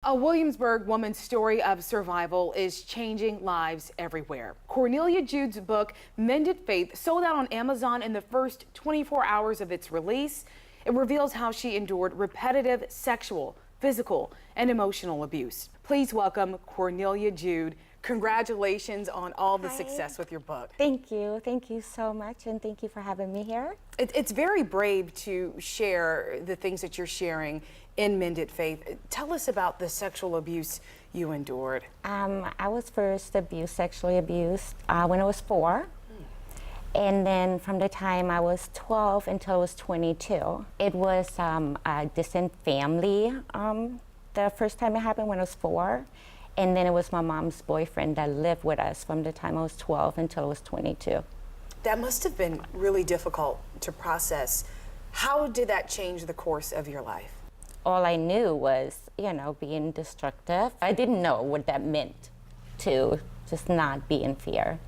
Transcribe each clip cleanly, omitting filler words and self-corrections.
A Williamsburg woman's story of survival is changing lives everywhere. Cornelia Jude's book, Mended Faith, sold out on Amazon in the first 24 hours of its release. It reveals how she endured repetitive sexual, physical, and emotional abuse. Please welcome Cornelia Jude. Congratulations on all the success with your book. Thank you. Thank you so much, and thank you for having me here. It's very brave to share the things that you're sharing in Mended Faith. Tell us about the sexual abuse you endured. I was first sexually abused when I was 4. And then from the time I was 12 until I was 22. It was a distant family the first time it happened when I was 4. And then it was my mom's boyfriend that lived with us from the time I was 12 until I was 22. That must have been really difficult to process. How did that change the course of your life? All I knew was, being destructive. I didn't know what that meant to just not be in fear.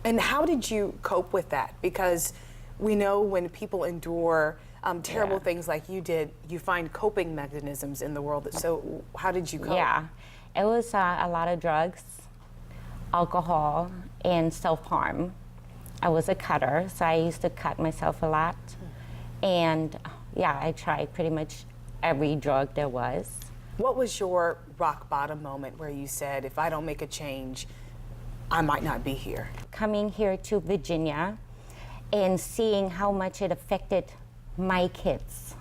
And how did you cope with that? Because we know when people endure terrible things like you did, you find coping mechanisms in the world. So how did you cope? Yeah, it was a lot of drugs, alcohol, and self-harm. I was a cutter, so I used to cut myself a lot. And yeah, I tried pretty much every drug there was. What was your rock bottom moment where you said, if I don't make a change, I might not be here? Coming here to Virginia and seeing how much it affected my kids,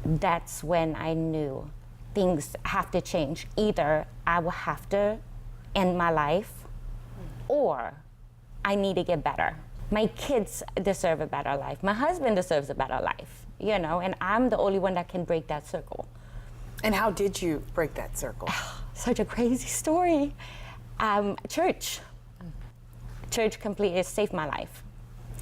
that's when I knew things have to change. Either I will have to end my life or I need to get better. My kids deserve a better life. My husband deserves a better life, and I'm the only one that can break that circle. And how did you break that circle? Such a crazy story. Church. Church completely saved my life.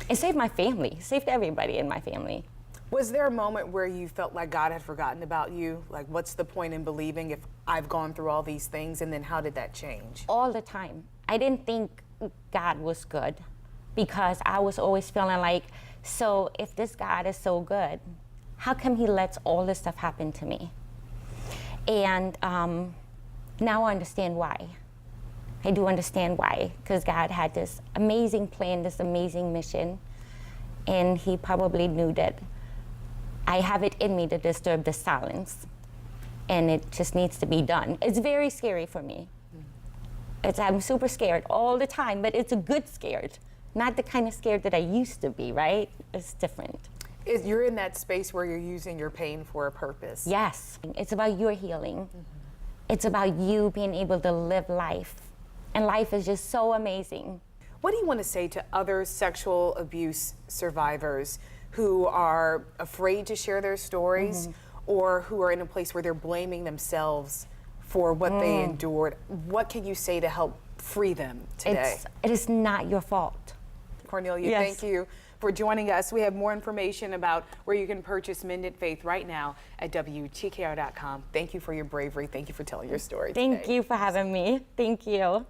It saved my family, saved everybody in my family. Was there a moment where you felt like God had forgotten about you? Like, what's the point in believing if I've gone through all these things? And then how did that change? All the time. I didn't think God was good because I was always feeling like, so if this God is so good, how come he lets all this stuff happen to me? And now I understand why. I do understand why, because God had this amazing plan, this amazing mission, and he probably knew that I have it in me to disturb the silence, and it just needs to be done. It's very scary for me. I'm super scared all the time, but it's a good scared, not the kind of scared that I used to be, right? It's different. You're in that space where you're using your pain for a purpose. Yes, it's about your healing. It's about you being able to live life, and life is just so amazing. What do you want to say to other sexual abuse survivors who are afraid to share their stories or who are in a place where they're blaming themselves for what they endured? What can you say to help free them today? It is not your fault. Cornelia, thank you for joining us. We have more information about where you can purchase Mended Faith right now at WTKR.com. Thank you for your bravery. Thank you for telling your story today. Thank you for having me. Thank you.